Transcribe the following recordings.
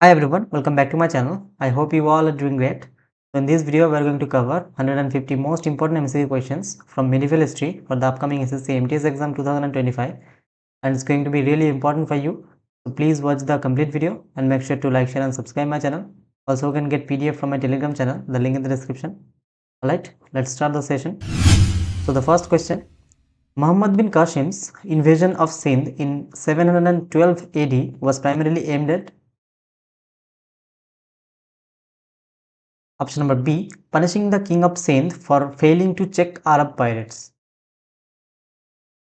Hi everyone, welcome back to my channel. I hope you all are doing great. So in this video, we are going to cover 150 most important MCQ questions from medieval history for the upcoming SSC MTS exam 2025, and it's going to be really important for you. So please watch the complete video and make sure to like, share and subscribe my channel. Also, you can get PDF from my Telegram channel, the link in the description. Alright, let's start the session. So the first question, Muhammad bin Qasim's invasion of Sindh in 712 AD was primarily aimed at option number B, punishing the king of Sindh for failing to check Arab pirates.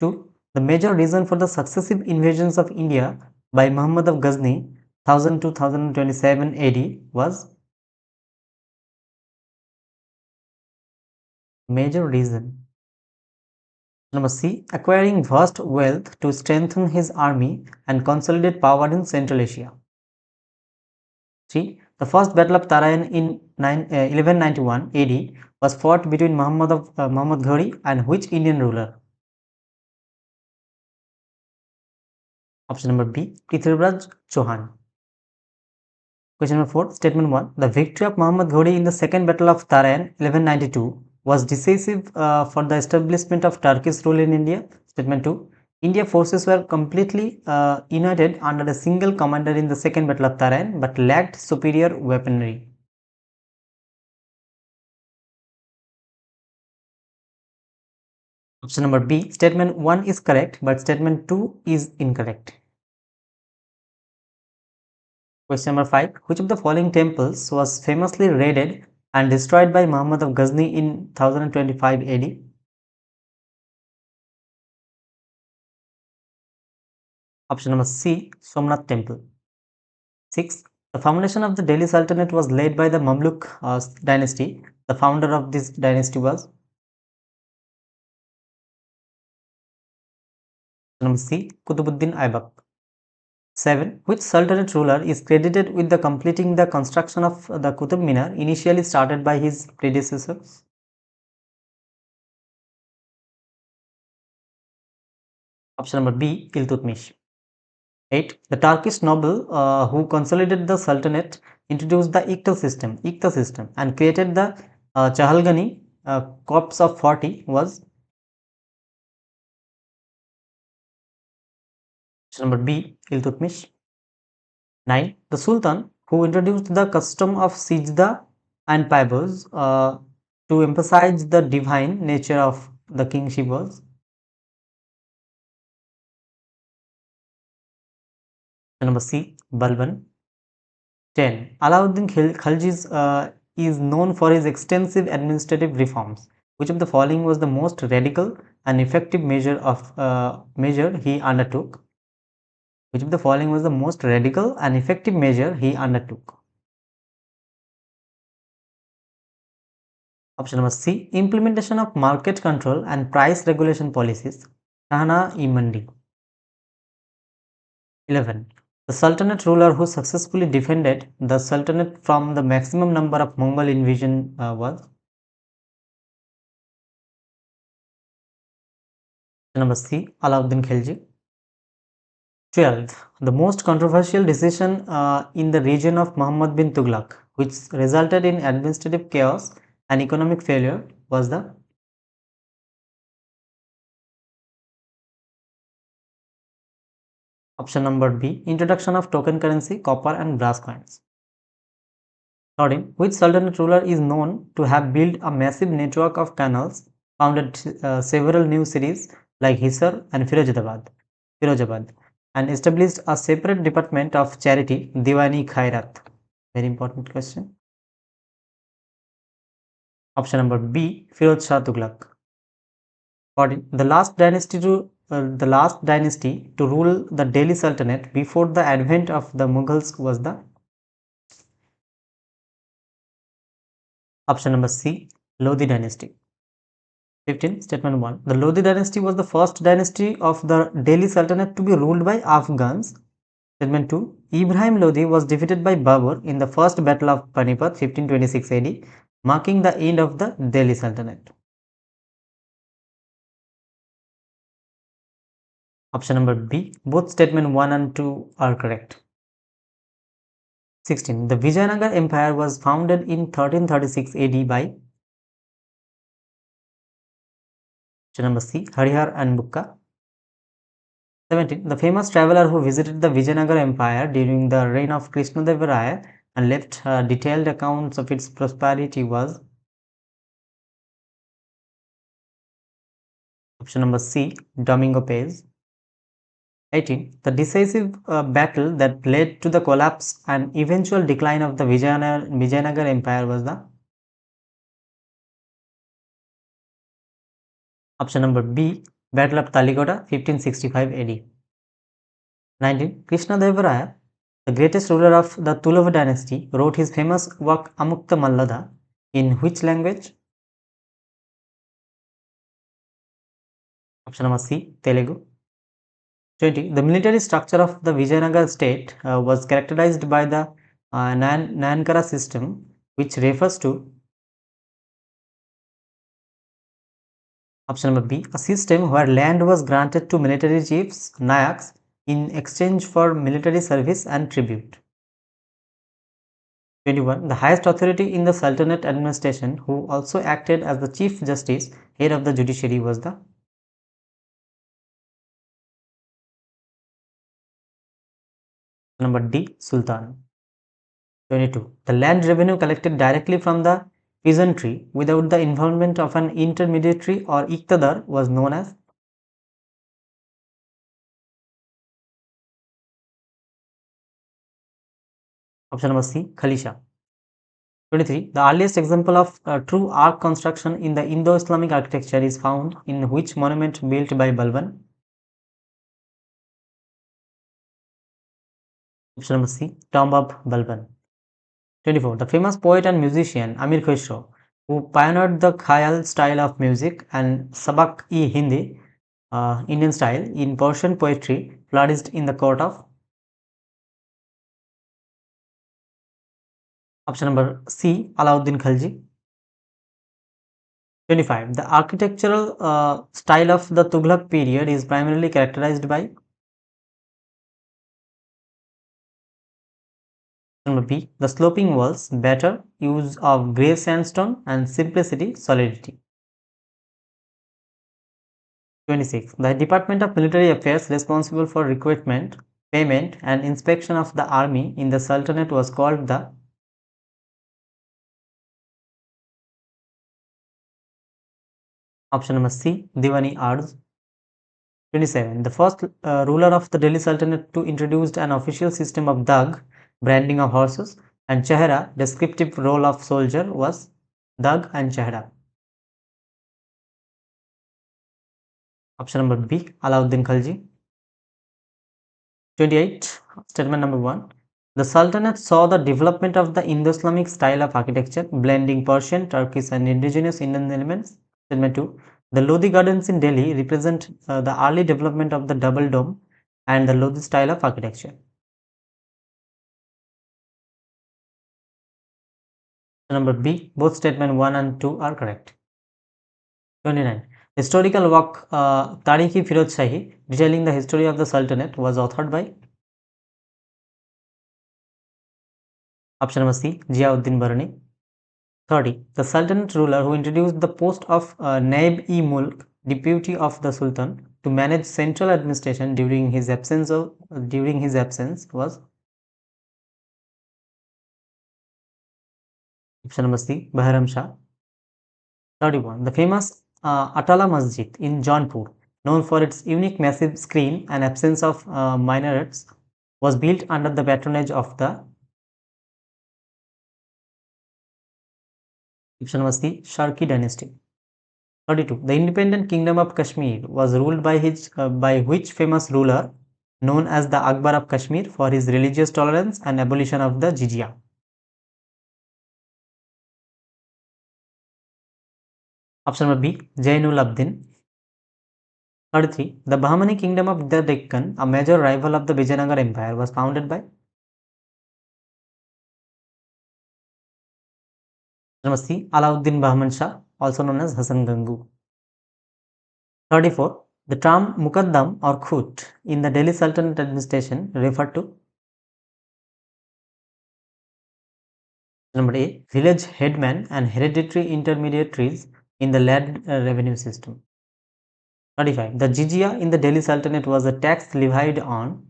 2. The major reason for the successive invasions of India by Muhammad of Ghazni 1000 to 1027 AD was major reason. Number C, acquiring vast wealth to strengthen his army and consolidate power in Central Asia. 3. The first battle of Tarayan in 1191 AD was fought between Muhammad Ghori and which Indian ruler? Option number B, Prithviraj Chauhan. Question number 4, statement 1. The victory of Muhammad Ghori in the second battle of Tarayan 1192 was decisive for the establishment of Turkish rule in India. Statement 2. India forces were completely united under a single commander in the second battle of Tarayan but lacked superior weaponry. Option number B, statement 1 is correct but statement 2 is incorrect. Question number 5. Which of the following temples was famously raided and destroyed by Muhammad of Ghazni in 1025 AD? Option number C, Somnath Temple. 6. The foundation of the Delhi Sultanate was laid by the Mamluk dynasty. The founder of this dynasty was number C, Qutbuddin Aibak. 7. Which Sultanate ruler is credited with the completing the construction of the Qutub Minar initially started by his predecessors? Option number B, Iltutmish. 8. The Turkish noble who consolidated the Sultanate introduced the Iqta system and created the Chahalgani Corps of 40 was option number B, Iltutmish. 9. The Sultan who introduced the custom of Sijda and Paibos to emphasize the divine nature of the kingship was number C, Balban. 10. Alauddin Khilji is known for his extensive administrative reforms. Which of the following was the most radical and effective measure he undertook? Which of the following was the most radical and effective measure he undertook? Option number C, implementation of market control and price regulation policies. Shahana-e-Mandi. 11. The Sultanate ruler who successfully defended the Sultanate from the maximum number of Mongol invasion was number C, Alauddin Khilji. 12. The most controversial decision in the region of Muhammad bin Tughlaq, which resulted in administrative chaos and economic failure, was the option number B, introduction of token currency, copper and brass coins. 13. Which Sultanate ruler is known to have built a massive network of canals, founded several new cities like Hisar and Firozabad, and established a separate department of charity, Diwani Khairat? Very important question. Option number B, Firoz Shah Tughlaq. 14. The last dynasty to rule the Delhi Sultanate before the advent of the Mughals was the option number C, Lodi dynasty. 15. Statement 1. The Lodi dynasty was the first dynasty of the Delhi Sultanate to be ruled by Afghans. Statement 2. Ibrahim Lodi was defeated by Babur in the first battle of Panipat 1526 AD, marking the end of the Delhi Sultanate. Option number B. Both statement 1 and 2 are correct. 16. The Vijayanagara Empire was founded in 1336 AD by option number C. Harihar and Bukka. 17. The famous traveler who visited the Vijayanagara Empire during the reign of Krishnadeva and left detailed accounts of its prosperity was option number C. Domingo Paz. 18. The decisive battle that led to the collapse and eventual decline of the Vijayanagara Empire was the option number B. Battle of Taligoda, 1565 AD. 19. Krishnadeva, the greatest ruler of the Tuluva dynasty, wrote his famous work Amukta Mallada in which language? Option number C. Telugu. 20. The military structure of the Vijayanagara state was characterized by the Nayankara system, which refers to option number B. A system where land was granted to military chiefs, Nayaks, in exchange for military service and tribute. 21. The highest authority in the Sultanate administration, who also acted as the Chief Justice, head of the judiciary, was the number D. Sultan. 22. The land revenue collected directly from the peasantry without the involvement of an intermediary or iqtidar was known as option number C. Khalisha. 23. The earliest example of true arc construction in the Indo-Islamic architecture is found in which monument built by Balban? Option number C. Tomb of Balban. 24. The famous poet and musician Amir Khusro, who pioneered the Khayal style of music and Sabak-e-Hindi Indian style in Persian poetry, flourished in the court of option number C. Alauddin Khalji. 25. The architectural style of the Tughlaq period is primarily characterized by number B. The sloping walls, better use of grey sandstone and simplicity, solidity. 26. The Department of Military Affairs responsible for recruitment, payment and inspection of the army in the Sultanate was called the option number C. Diwani Ards. 27. The first ruler of the Delhi Sultanate to introduce an official system of Dag, branding of horses, and Chehra, descriptive role of soldier, was Dag and Chehra. Option number B. Alauddin Khalji. 28. Statement number 1. The Sultanate saw the development of the Indo-Islamic style of architecture, blending Persian, Turkish, and indigenous Indian elements. Statement 2. The Lodi gardens in Delhi represent the early development of the double dome and the Lodi style of architecture. Number B. Both statement 1 and 2 are correct. 29. Historical work Tarikh-e Firod Shahi detailing the history of the Sultanate was authored by option number C. Ziauddin Barani. 30. The Sultanate ruler who introduced the post of Naib-e-Mulk, deputy of the Sultan, to manage central administration during his absence was option number C. Bahram Shah. 31. The famous Atala Masjid in Jaunpur, known for its unique massive screen and absence of minarets, was built under the patronage of the option number C. Sharki dynasty. 32. The independent kingdom of Kashmir was ruled by which famous ruler known as the Akbar of Kashmir for his religious tolerance and abolition of the jizya? Option number B. Jainul Abdin. 33. The Bahmani kingdom of the Deccan, a major rival of the Vijayanagara Empire, was founded by number C. Alauddin Bahman Shah, also known as Hasan Gangu. 34. The term Muqaddam or Khut in the Delhi Sultanate administration referred to Number A. Village headman and hereditary intermediaries in the land revenue system. 35. The jizya in the Delhi Sultanate was a tax levied on.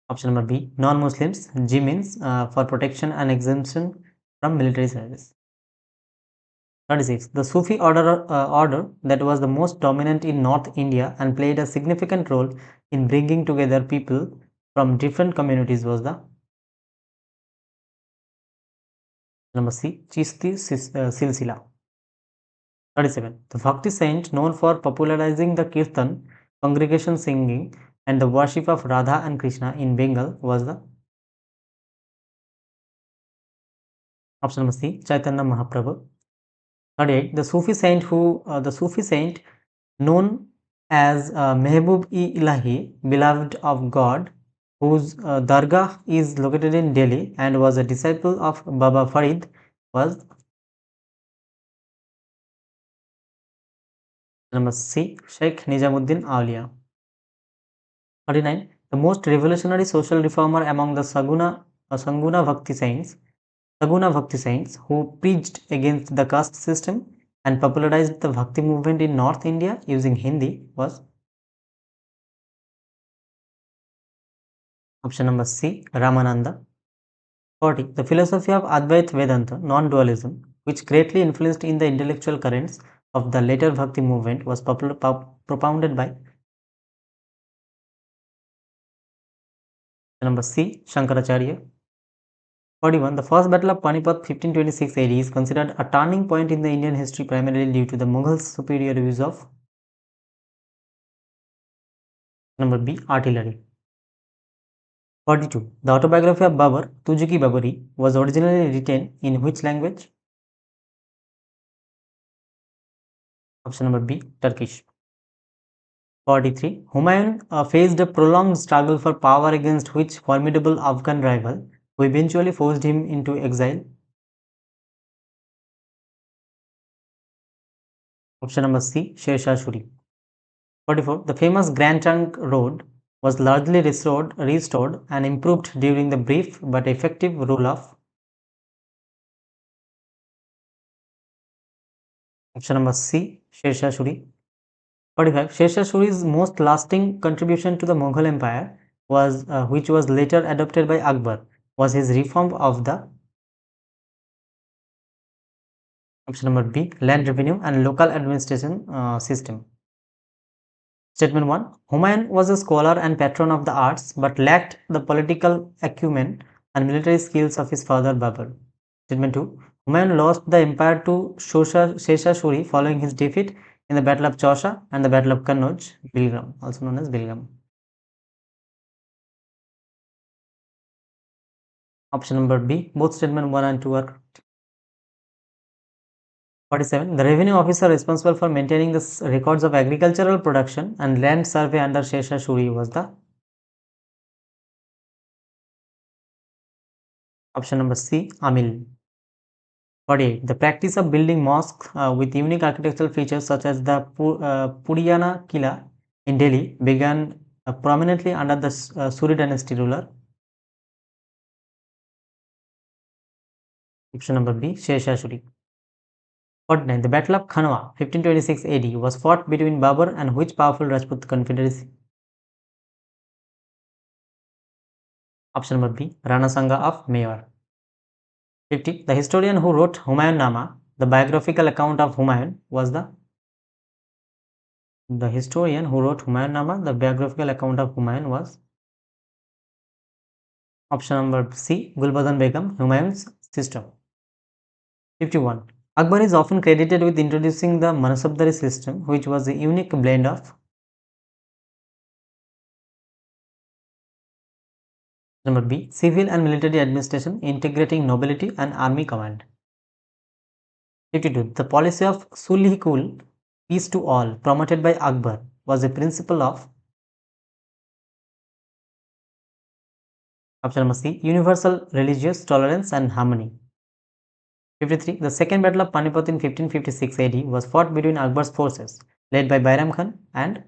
Option number B. Non-Muslims, Jimins, for protection and exemption from military service. 36. The Sufi order that was the most dominant in North India and played a significant role in bringing together people from different communities was the. Number C. Chishti Silsila. 37. The Bhakti saint known for popularizing the Kirtan, congregation singing, and the worship of Radha and Krishna in Bengal was the. Option number C. Chaitanya Mahaprabhu. 38. The Sufi saint known as Mehboob-e-Ilahi, beloved of God, whose dargah is located in Delhi and was a disciple of Baba Farid, was. Number C. Sheikh Nijamuddin Aulia. 49. The most revolutionary social reformer among the Saguna Bhakti saints who preached against the caste system and popularized the Bhakti movement in North India using Hindi was. Option number C. Ramananda. 40. The philosophy of Advait Vedanta, non-dualism, which greatly influenced in the intellectual currents of the later Bhakti movement, was propounded by. Number C. Shankaracharya. 41. The first battle of Panipat 1526 AD is considered a turning point in the Indian history primarily due to the Mughals' superior use of. Number B. Artillery. 42. The autobiography of Babur, Tujuki Baburi, was originally written in which language? Option number B. Turkish. 43. Humayun faced a prolonged struggle for power against which formidable Afghan rival, who eventually forced him into exile? Option number C. Sher Shah Suri. 44. The famous Grand Trunk Road was largely restored and improved during the brief but effective rule of. Option number C. Sher Shah Suri. 45. Sher Shah Suri's most lasting contribution to the Mughal Empire was which was later adopted by Akbar, was his reform of the. Option number B. Land revenue and local administration system. Statement 1. Humayun was a scholar and patron of the arts but lacked the political acumen and military skills of his father Babur. Statement 2. Humayun lost the empire to Sher Shah Suri following his defeat in the Battle of Chausa and the Battle of Kannauj, Bilgram, also known as Bilgram. Option number B. Both statement 1 and 2 are correct. 47. The revenue officer responsible for maintaining the records of agricultural production and land survey under Sher Shah Suri was the. Option number C. Amil. 48. The practice of building mosques with unique architectural features such as the Puriyana Kila in Delhi began prominently under the Suri dynasty ruler. Option number B. Sher Shah Suri. 49. The Battle of Khanwa 1526 AD was fought between Babur and which powerful Rajput confederacy? Option number B. Rana Sanga of Mewar. 50. The historian who wrote Humayun Nama, the biographical account of Humayun, was the. The historian who wrote Humayun Nama, the biographical account of Humayun was. Option number C. Gulbadan Begum, Humayun's sister. 51. Akbar is often credited with introducing the Mansabdari system, which was a unique blend of. Number B. Civil and military administration integrating nobility and army command. 52. The policy of Sulhi Kul, peace to all, promoted by Akbar, was a principle of. Option number C. Universal religious tolerance and harmony. 53. The second battle of Panipat in 1556 AD was fought between Akbar's forces, led by Bairam Khan and.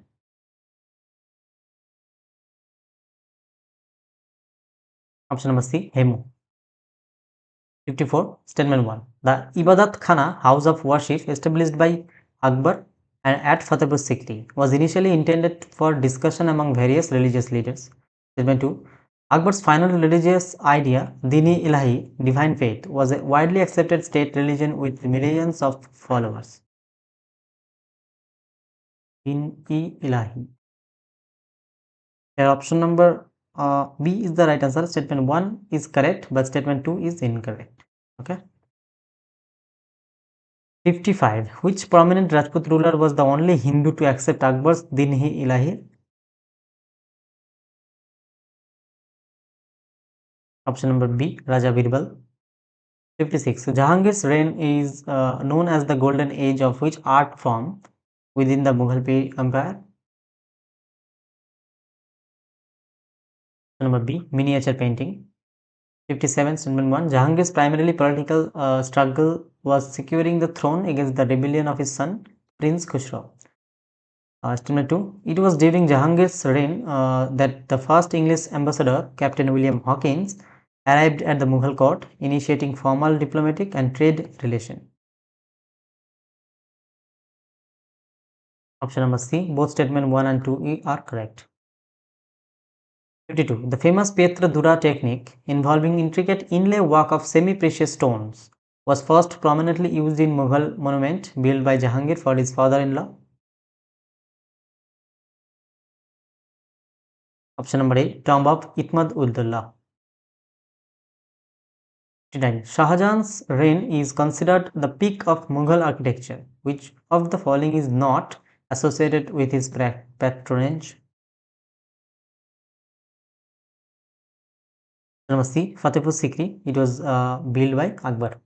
Option number C, Hemu. 54. Statement 1. The Ibadat Khana, house of worship, established by Akbar and at Fatehpur Sikri, was initially intended for discussion among various religious leaders. Statement 2. Akbar's final religious idea, Dini Ilahi, divine faith, was a widely accepted state religion with millions of followers. Dini Ilahi. Here option number B is the right answer. Statement 1 is correct, but statement 2 is incorrect. Okay. 55. Which prominent Rajput ruler was the only Hindu to accept Akbar's Din-i Ilahi? Option number B, Raja Birbal. 56. Jahangir's reign is known as the golden age of which art form within the Mughal Empire? Option number B, miniature painting. 57. Statement 1. Jahangir's primarily political struggle was securing the throne against the rebellion of his son, Prince Khusro. Statement 2. It was during Jahangir's reign that the first English ambassador, Captain William Hawkins, arrived at the Mughal court, initiating formal diplomatic and trade relations. Option number C. Both statement 1 and 2 are correct. 52. The famous Petra Dura technique, involving intricate inlay work of semi-precious stones, was first prominently used in Mughal monument built by Jahangir for his father-in-law. Option number A. Tomb of Itmad-ud-Dullah. 59. Shah Jahan's reign is considered the peak of Mughal architecture. Which of the following is not associated with his patronage? Number C. Fatehpur Sikri. It was built by Akbar.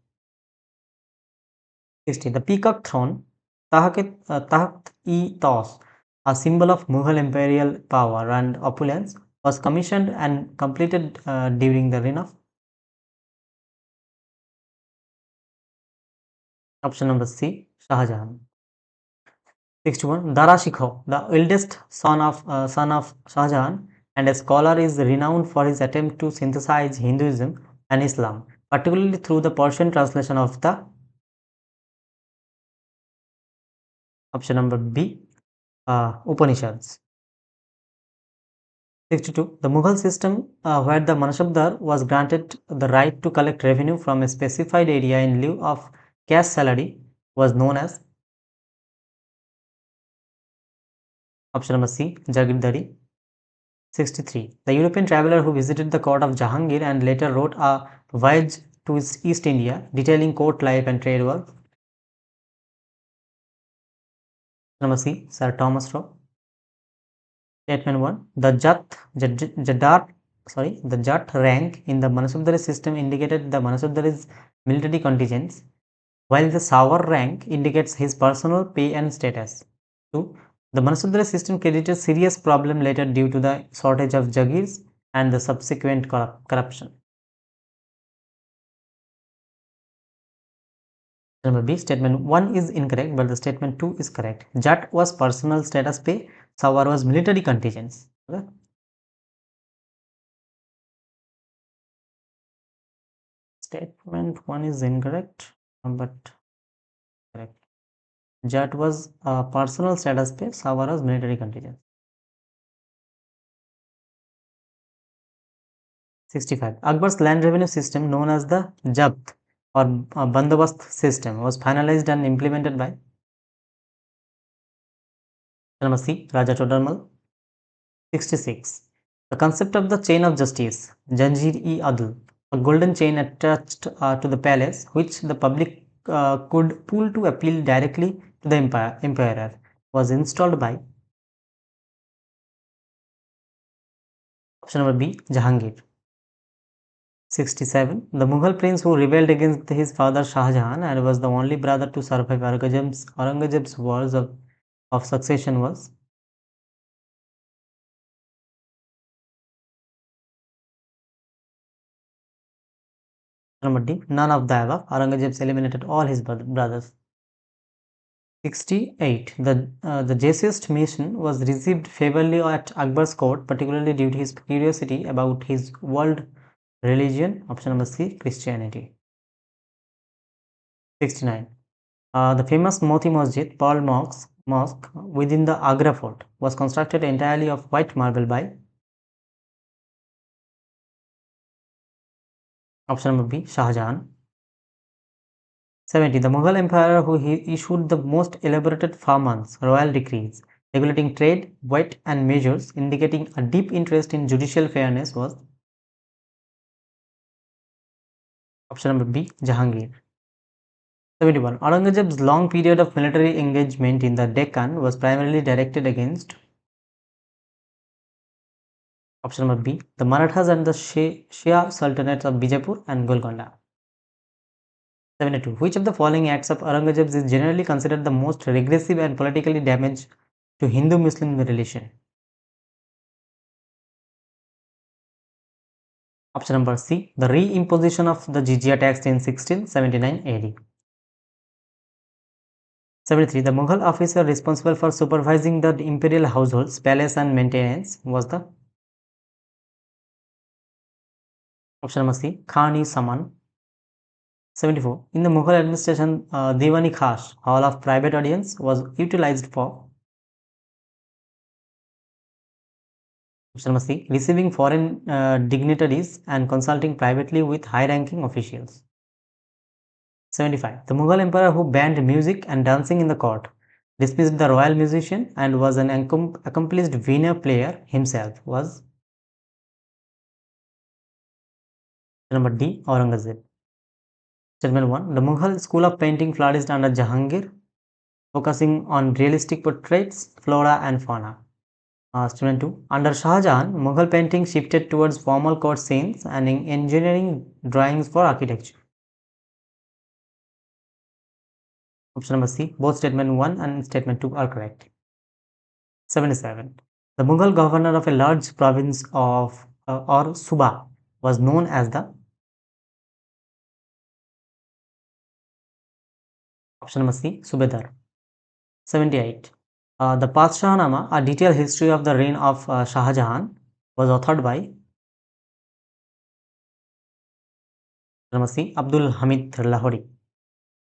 60. The peacock throne, Taht-e-Taus, a symbol of Mughal imperial power and opulence, was commissioned and completed during the reign of. Option number C, Shah Jahan. 61. Dara Shikoh, the eldest son of Shah Jahan and a scholar, is renowned for his attempt to synthesize Hinduism and Islam, particularly through the Persian translation of the. Option number B, Upanishads. 62. The Mughal system where the Mansabdar was granted the right to collect revenue from a specified area in lieu of cash salary was known as. Option number C, Jagirdari. 63. The European traveler who visited the court of Jahangir and later wrote a voyage to East India detailing court life and trade work. Number C, Sir Thomas Roe. Statement 1. The Jat rank in the Mansabdari system indicated the Mansabdari's military contingents, while the Sawar rank indicates his personal pay and status. 2. The Mansabdari system created a serious problem later due to the shortage of Jagirs and the subsequent corruption. Number B, statement 1 is incorrect, but the statement 2 is correct. Jat was personal status pay, Sawar was military contingents. Okay? Statement 1 is incorrect, but correct. Jat was personal status pay, Sawar was military contingents. 65. Akbar's land revenue system, known as the Jabt or Bandobast system, was finalized and implemented by. Number C, Raja Todarmal. 66. The concept of the chain of justice, Janjir-e-Adl, a golden chain attached to the palace, which the public could pull to appeal directly to the emperor, was installed by. Option number B, Jahangir. 67. The Mughal prince who rebelled against his father Shah Jahan and was the only brother to survive Aurangzeb's wars of succession was. Number D, none of the above. Aurangzeb eliminated all his brothers. 68. The Jesuit mission was received favorably at Akbar's court, particularly due to his curiosity about his world Religion, option number C, Christianity. 69. The famous Moti Masjid, Pearl Mosque within the Agra fort was constructed entirely of white marble by option number B, Shah Jahan. 70. The Mughal Empire who issued the most elaborated farmans, royal decrees, regulating trade, weight and measures, indicating a deep interest in judicial fairness was option number B, Jahangir. 71. Aurangzeb's long period of military engagement in the Deccan was primarily directed against option number B, the Marathas and the Shah Sultanates of Bijapur and Golconda. 72. Which of the following acts of Aurangzeb is generally considered the most regressive and politically damaged to Hindu-Muslim relation? Option number C, the reimposition of the jizya tax in 1679 AD. 73. The Mughal officer responsible for supervising the imperial households, palace and maintenance was the option number C, Khan-e-Saman. 74. In the Mughal administration, Diwani Khas, hall of private audience, was utilized for option number C, receiving foreign dignitaries and consulting privately with high-ranking officials. 75. The Mughal emperor who banned music and dancing in the court, dismissed the royal musician and was an accomplished veena player himself was number D, Aurangzeb. Statement 1. The Mughal school of painting flourished under Jahangir, focusing on realistic portraits, flora and fauna. Statement 2. Under Shah Jahan, Mughal painting shifted towards formal court scenes and engineering drawings for architecture. Option number C. Both statement 1 and statement 2 are correct. 77. The Mughal governor of a large province of or Suba was known as the option number C, Subedar. 78. The Padshahnama, a detailed history of the reign of Shah Jahan, was authored by number C, Abdul Hamid Lahori.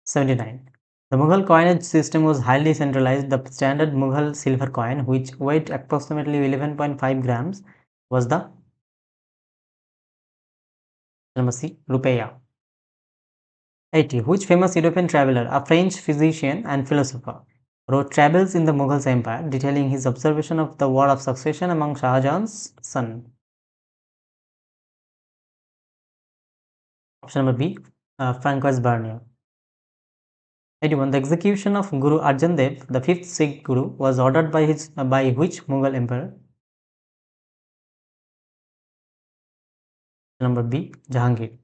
79. The Mughal coinage system was highly centralized. The standard Mughal silver coin, which weighed approximately 11.5 grams, was the number C, Rupeya. 80. Which famous European traveler, a French physician and philosopher, wrote travels in the Mughal Empire detailing his observation of the war of succession among Shah Jahan's son? Option number B, Francois Bernier. 81. The execution of Guru Arjan Dev, the fifth Sikh Guru, was ordered by which Mughal emperor? Number B, Jahangir.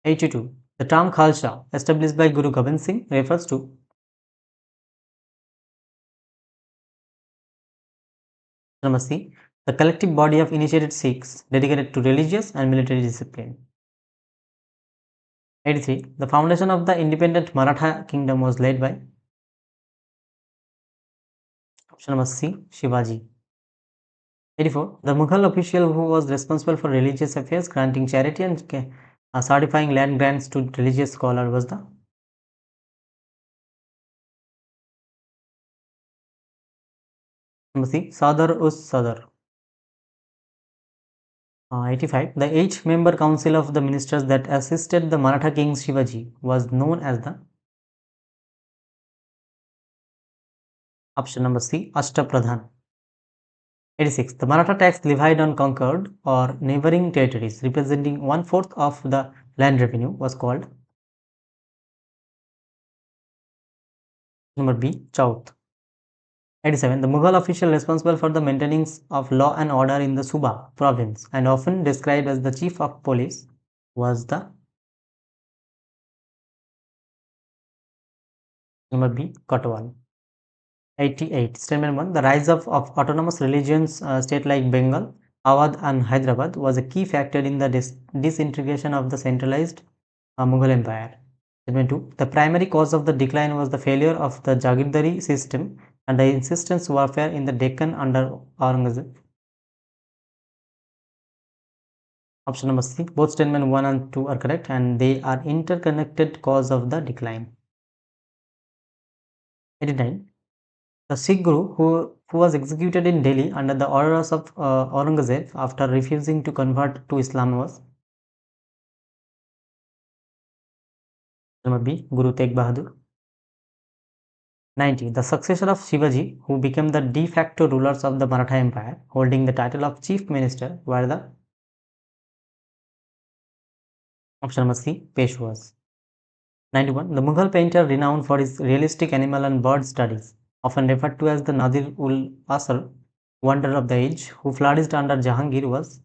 82. The term Khalsa, established by Guru Gobind Singh, refers to number C, the collective body of initiated Sikhs dedicated to religious and military discipline. 83. The foundation of the independent Maratha kingdom was led by option number C, Shivaji. 84. The Mughal official who was responsible for religious affairs, granting charity and certifying land grants to religious scholars was the number C, Sadr us Sadr. 85. The 8-member council of the ministers that assisted the Maratha king Shivaji was known as the option number C, Ashtapradhan. 86. The Maratha tax levied on conquered or neighboring territories, representing 1/4 of the land revenue, was called number B, Chauth. 87. The Mughal official responsible for the maintenance of law and order in the Suba province and often described as the chief of police was the number B, Kotwal. 88. Statement 1. The rise of autonomous religions state like Bengal, Awadh and Hyderabad was a key factor in the disintegration of the centralized Mughal Empire. Statement 2. The primary cause of the decline was the failure of the Jagirdari system and the insistence warfare in the Deccan under Aurangzeb. Option number C. Both statement 1 and 2 are correct, and they are interconnected cause of the decline. 89. The Sikh Guru who was executed in Delhi under the orders of Aurangzeb after refusing to convert to Islam was number B. Guru Tegh Bahadur. 90. The successor of Shivaji, who became the de facto rulers of the Maratha Empire, holding the title of Chief Minister, were the option number C. Peshwas. 91. The Mughal painter renowned for his realistic animal and bird studies, often referred to as the Nadir-ul-Asr, wonder of the age, who flourished under Jahangir was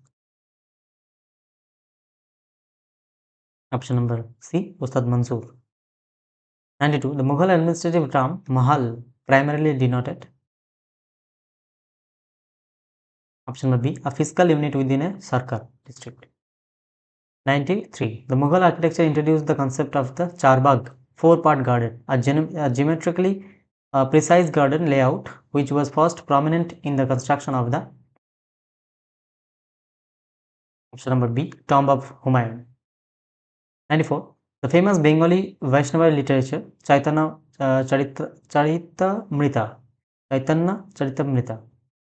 option number C. Ustad Mansur. 92. The Mughal administrative term Mahal primarily denoted option number B. A fiscal unit within a Sarkar district. 93. The Mughal architecture introduced the concept of the Charbagh, four-part garden, a geometrically precise garden layout which was first prominent in the construction of the option number B. Tomb of Humayun. 94. The famous Bengali Vaishnava literature Chaitanya Charitamrita,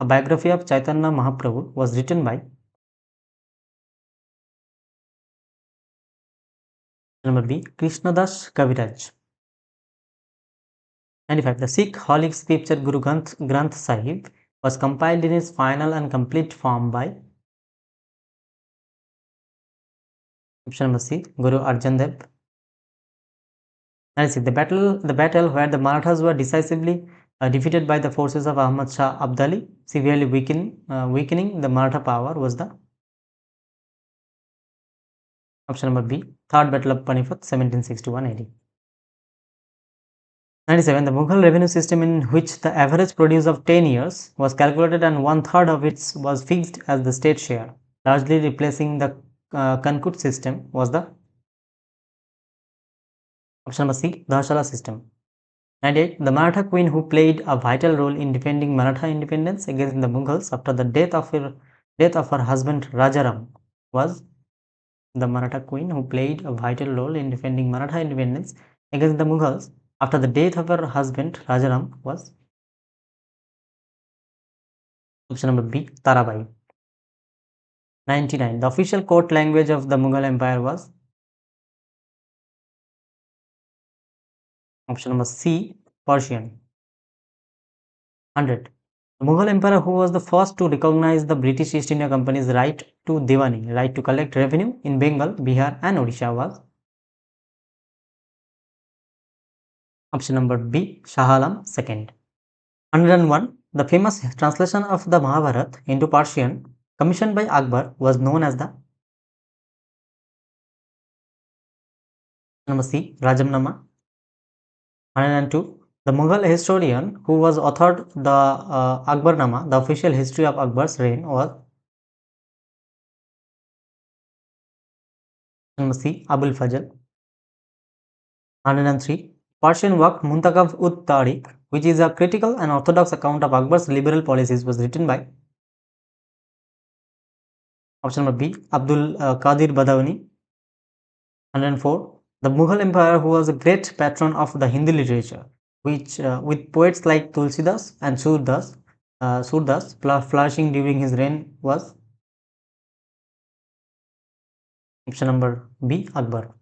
a biography of Chaitanya Mahaprabhu, was written by number B. Krishnadas Kaviraj. 95. The Sikh Holy Scripture Guru Granth Sahib was compiled in its final and complete form by option number C. Guru Arjan Dev. 96. The battle where the Marathas were decisively defeated by the forces of Ahmad Shah Abdali, severely weakening the Maratha power, was the option number B. Third Battle of Panipat, 1761 AD. 97. The Mughal revenue system, in which the average produce of 10 years was calculated and one-third of it was fixed as the state share, largely replacing the Kankut system, was the option number C. Dharshala system. 98. The Maratha queen who played a vital role in defending Maratha independence against the Mughals after the death of her husband Rajaram was the Maratha queen who played a vital role in defending Maratha independence against the Mughals after the death of her husband Rajaram was option number B. Tarabai. 99. The official court language of the Mughal Empire was option number C. Persian. 100. The Mughal Emperor who was the first to recognize the British East India Company's right to Diwani, right to collect revenue in Bengal, Bihar and Odisha was option number B. Shah Alam II. 101. The famous translation of the Mahabharata into Persian commissioned by Akbar was known as the number C. Rajamnama. 102. The Mughal historian who was authored the Akbarnama, the official history of Akbar's reign, was number C. Abul Fazl. 103. Persian work Muntakab ut Tariq, which is a critical and orthodox account of Akbar's liberal policies, was written by option number B. Abdul Qadir Badawani. 104. The Mughal Empire who was a great patron of the Hindi literature, which with poets like Tulsidas and Surdas flourishing during his reign, was option number B. Akbar.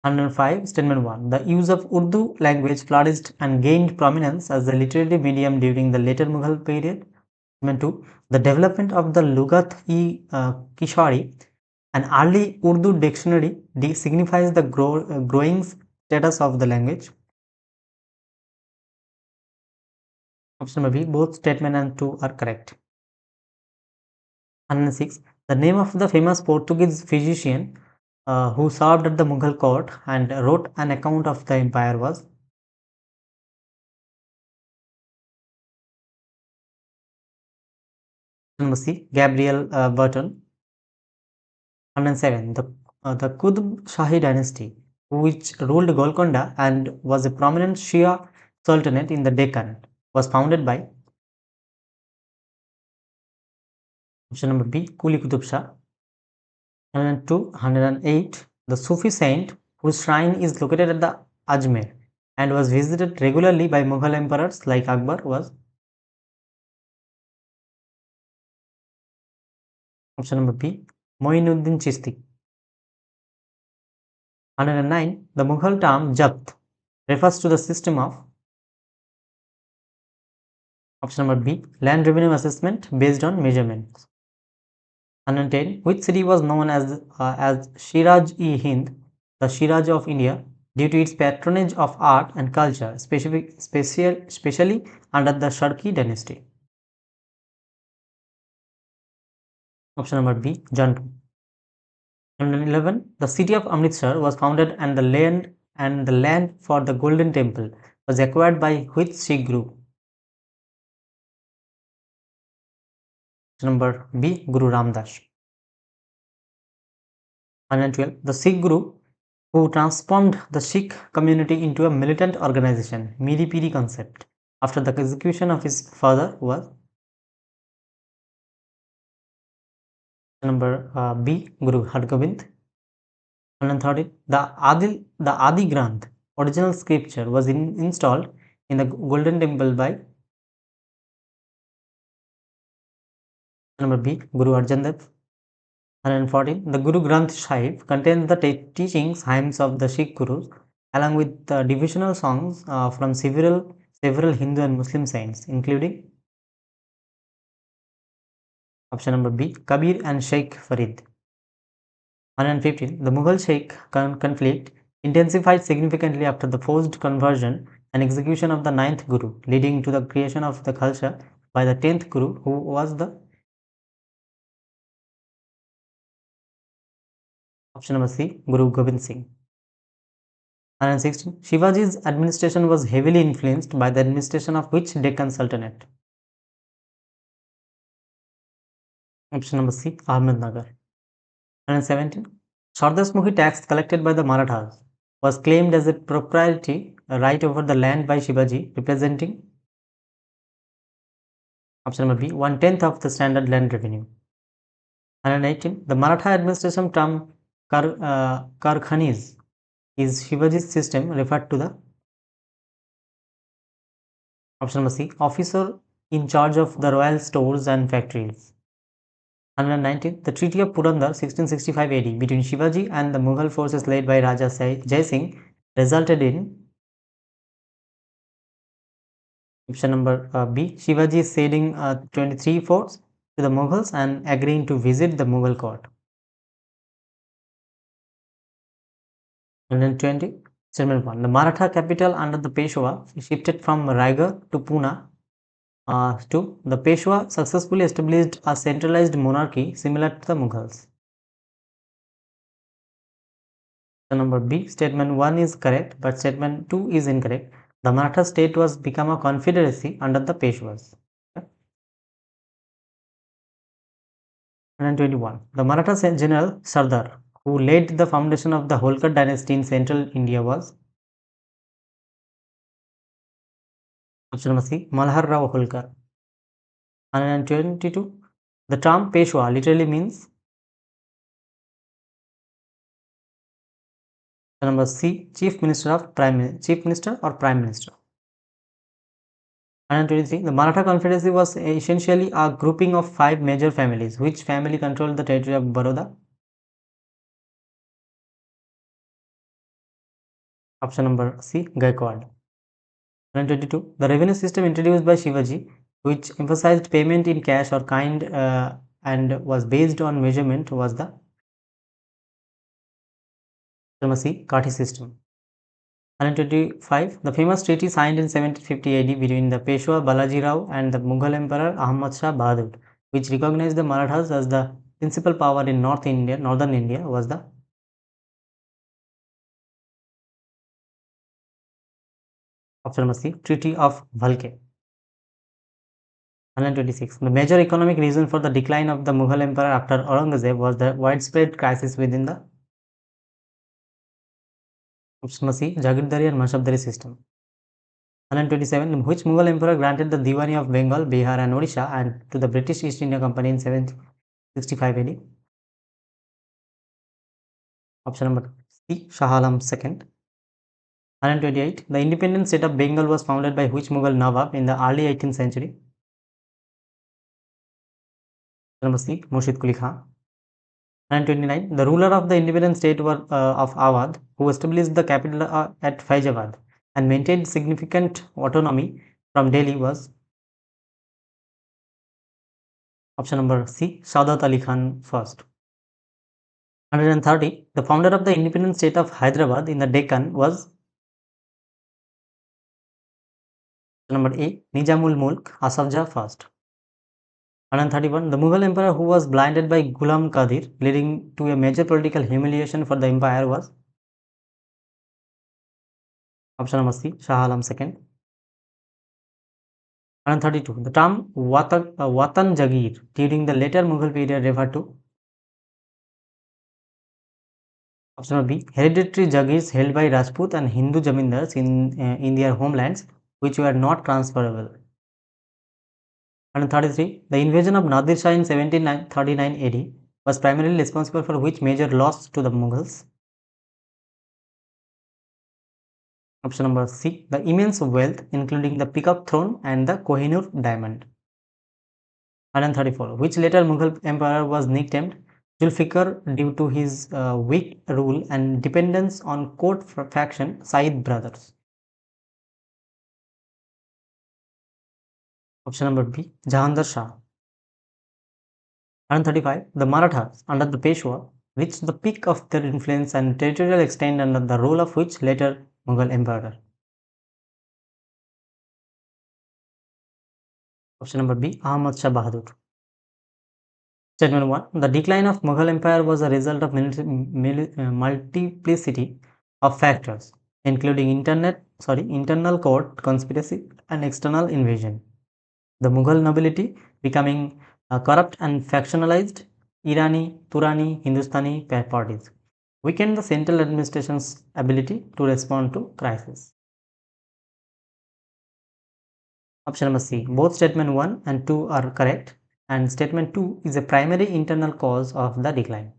105. Statement 1. The use of Urdu language flourished and gained prominence as the literary medium during the later Mughal period. Statement 2. The development of the Lugat-e-Kishwari, an early Urdu dictionary, signifies the growing status of the language. Option number B. Both statement and 2 are correct. 106. The name of the famous Portuguese physician who served at the Mughal court and wrote an account of the empire was number C. Gabriel Burton. 107. The Qutb Shahi dynasty, which ruled Golconda and was a prominent Shia sultanate in the Deccan, was founded by option number B. Quli Qutub Shah. 102, 108. The Sufi saint whose shrine is located at the Ajmer and was visited regularly by Mughal emperors like Akbar was option number B. Moinuddin Chishti. 109. The Mughal term Japt refers to the system of option number B. Land revenue assessment based on measurements. 110. Which city was known as Shiraj-e-Hind, the Shiraz of India, due to its patronage of art and culture, especially under the Sharki dynasty? Option number B. Jantu. 111. The city of Amritsar was founded and the land for the Golden Temple was acquired by which Sikh group? Option number B. Guru Ramdas. 112. The Sikh group who transformed the Sikh community into a militant organization, Miri Piri concept, after the execution of his father was number B. Guru Hargobind. 113. The Adi Granth, original scripture, was installed in the Golden Temple by number B. Guru Arjan Dev. 114. The Guru Granth Sahib contains the teachings, hymns of the Sikh Gurus, along with the devotional songs from several Hindu and Muslim saints, including option number B. Kabir and Sheikh Farid. 115. The Mughal Sheikh conflict intensified significantly after the forced conversion and execution of the 9th Guru, leading to the creation of the Khalsa by the 10th Guru, who was the option number C. Guru Gobind Singh. 116. Shivaji's administration was heavily influenced by the administration of which Deccan Sultanate? Option number C. Ahmednagar. 117. Shardasmukhi tax collected by the Marathas was claimed as a proprietary right over the land by Shivaji, representing option number B. 1/10 of the standard land revenue. 118. The Maratha administration term Karkhanis is Shivaji's system referred to the option number C. Officer in charge of the royal stores and factories. 119. The Treaty of Purandar 1665 AD between Shivaji and the Mughal forces led by Raja Jai Singh resulted in option number B. Shivaji ceding 23 forts to the Mughals and agreeing to visit the Mughal court. 120. Statement 1. The Maratha capital under the Peshwa shifted from Raigad to Pune. 2. The Peshwa successfully established a centralized monarchy similar to the Mughals. Number B. Statement 1 is correct, but statement 2 is incorrect. The Maratha state was become a confederacy under the Peshwas. 121. The Maratha general Sardar, who laid the foundation of the Holkar dynasty in central India, was option number C. Malhar Rao Holkar. 122. The term Peshwa literally means number C. Chief Minister or Prime Minister. 123. The Maratha Confederacy was essentially a grouping of 5 major families. Which family controlled the territory of Baroda? Option number C. Gaikwad. 122. The revenue system introduced by Shivaji, which emphasized payment in cash or kind and was based on measurement, was the number C. Kathi system. 125. The famous treaty signed in 1750 AD between the Peshwa Balaji Rao and the Mughal Emperor Ahmad Shah Bahadur, which recognized the Marathas as the principal power in northern India, was the option number C. Treaty of Bhalke. 126. The major economic reason for the decline of the Mughal Empire after Aurangzeb was the widespread crisis within the option number C. Jagirdari and Mansabdari system. 127. Which Mughal emperor granted the Diwani of Bengal, Bihar and Odisha and to the British East India Company in 1765 AD? Option number C, Shah Alam II. 128. The independent state of Bengal was founded by which Mughal Nawab in the early 18th century? Number C, Murshid Quli Khan. 129. The ruler of the independent state of Awadh, who established the capital at Faizabad and maintained significant autonomy from Delhi, was option number C, Saadat Ali Khan first. 130. The founder of the independent state of Hyderabad in the Deccan was number A, Nizamul Mulk Asaf Jah first. 131. The Mughal emperor who was blinded by Ghulam Qadir, leading to a major political humiliation for the empire, was option number C, Shah Alam II. 132. The term Watan Jagir during the later Mughal period referred to option number B, hereditary Jagirs held by Rajput and Hindu Jamindars in their homelands, which were not transferable. 133. The invasion of Nadir Shah in 1739 AD was primarily responsible for which major loss to the Mughals? Option number C, the immense wealth including the Peacock Throne and the Kohinoor Diamond. 134. Which later Mughal emperor was nicknamed Zulfikar due to his weak rule and dependence on court faction Said brothers? Option number B, Jahan Shah. 135. The Marathas under the Peshwa reached the peak of their influence and territorial extent under the rule of which later Mughal emperor? Option number B, Ahmad Shah Bahadur. Statement 1. The decline of Mughal Empire was a result of multiplicity of factors, including internal court conspiracy and external invasion. The Mughal nobility becoming corrupt and factionalized, Irani, Turani, Hindustani parties weakened the central administration's ability to respond to crisis. Option number C. Both statement 1 and 2 are correct, and statement 2 is a primary internal cause of the decline.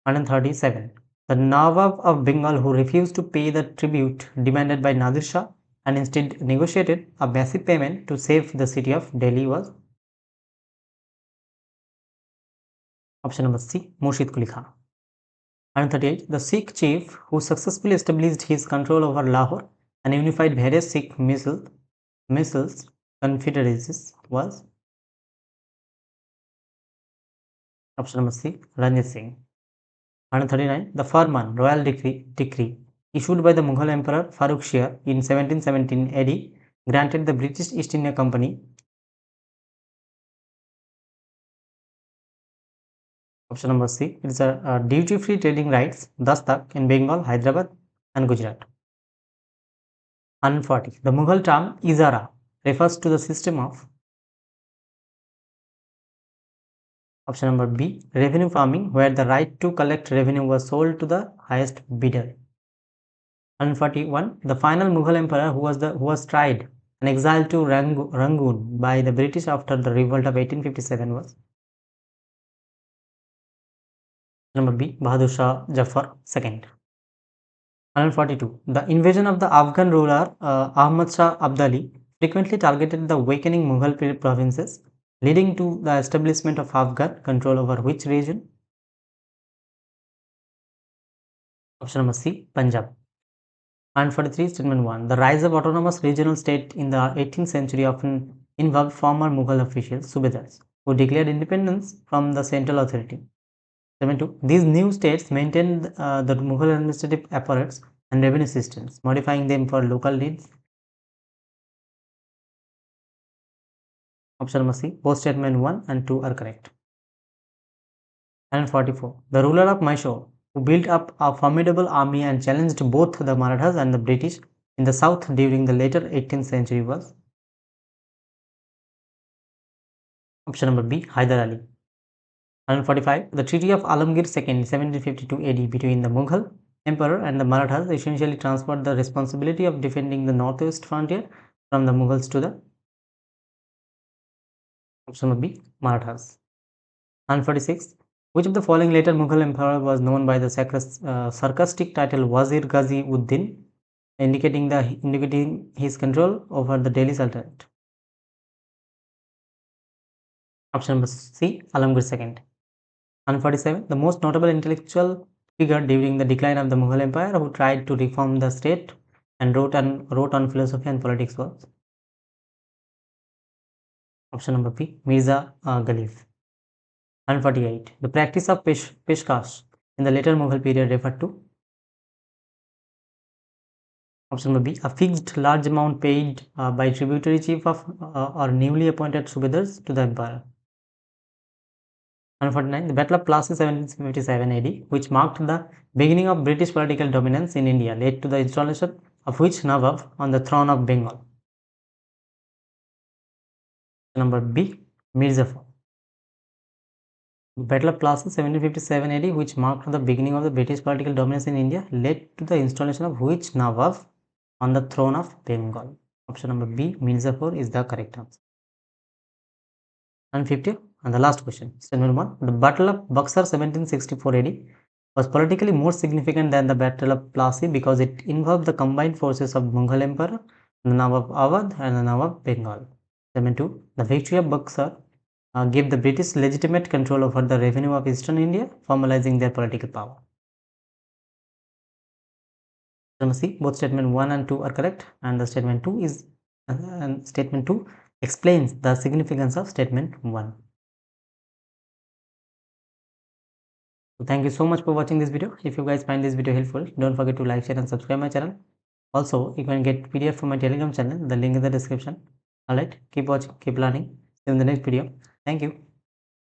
137. The Nawab of Bengal, who refused to pay the tribute demanded by Nadir Shah and instead negotiated a massive payment to save the city of Delhi, was option number C, Murshid Quli Khan. 138. The Sikh chief who successfully established his control over Lahore and unified various Sikh missiles confederacies was option number C, Ranjit Singh. 139. The Farman royal decree issued by the Mughal Emperor Farrukh Shah in 1717 AD granted the British East India Company option number C, it is a duty-free trading rights Dastak in Bengal, Hyderabad and Gujarat. 140. The Mughal term Izara refers to the system of option number B, revenue farming, where the right to collect revenue was sold to the highest bidder. 141. The final Mughal emperor who was tried and exiled to Rangoon by the British after the revolt of 1857 was number B, Bahadur Shah Jafar II. 142. The invasion of the Afghan ruler Ahmad Shah Abdali frequently targeted the weakening Mughal provinces, leading to the establishment of Afghan control over which region? Option number C, Punjab. 143. Statement 1. The rise of autonomous regional state in the 18th century often involved former Mughal officials, Subedars, who declared independence from the central authority. 72. These new states maintained the Mughal administrative apparatus and revenue systems, modifying them for local needs. Option number C, both statement 1 and 2 are correct. 144. The ruler of Mysore, who built up a formidable army and challenged both the Marathas and the British in the south during the later 18th century, was option number B, Hyder Ali. 145. The Treaty of Alamgir II, 1752 AD, between the Mughal emperor and the Marathas essentially transferred the responsibility of defending the northwest frontier from the Mughals to the option number B, Marathas. 146. Which of the following later Mughal emperor was known by the sarcastic title Wazir Ghazi Uddin, indicating his control over the Delhi Sultanate? Option number C, Alamgir II. 147. The most notable intellectual figure during the decline of the Mughal Empire who tried to reform the state and wrote on philosophy and politics was? Option number B, Mirza Ghalib. 148. The practice of peshkash in the later Mughal period referred to? Option number B, a fixed large amount paid by tributary chief of or newly appointed subedars to the emperor. 149. The Battle of Plassey 1757 AD, which marked the beginning of British political dominance in India, led to the installation of which Nawab on the throne of Bengal? Number B, Mir Jafar. The Battle of Plassey 1757 AD, which marked the beginning of the British political dominance in India, led to the installation of which Nawab on the throne of Bengal? Option number B, Mir Jafar, is the correct answer. 150. And the last question, statement 1. The Battle of Buxar 1764 AD was politically more significant than the Battle of Plassey because it involved the combined forces of Mughal Emperor, the Nawab Awadh and the Nawab Bengal. Statement 2. The victory of Buxar gave the British legitimate control over the revenue of eastern India, formalizing their political power. See, both statement 1 and 2 are correct, and the statement 2 is statement 2 explains the significance of statement 1. So thank you so much for watching this video. If you guys find this video helpful, don't forget to like, share and subscribe my channel. Also, you can get PDF from my Telegram channel, the link in the description. Alright, keep watching, keep learning. See you in the next video. Thank you.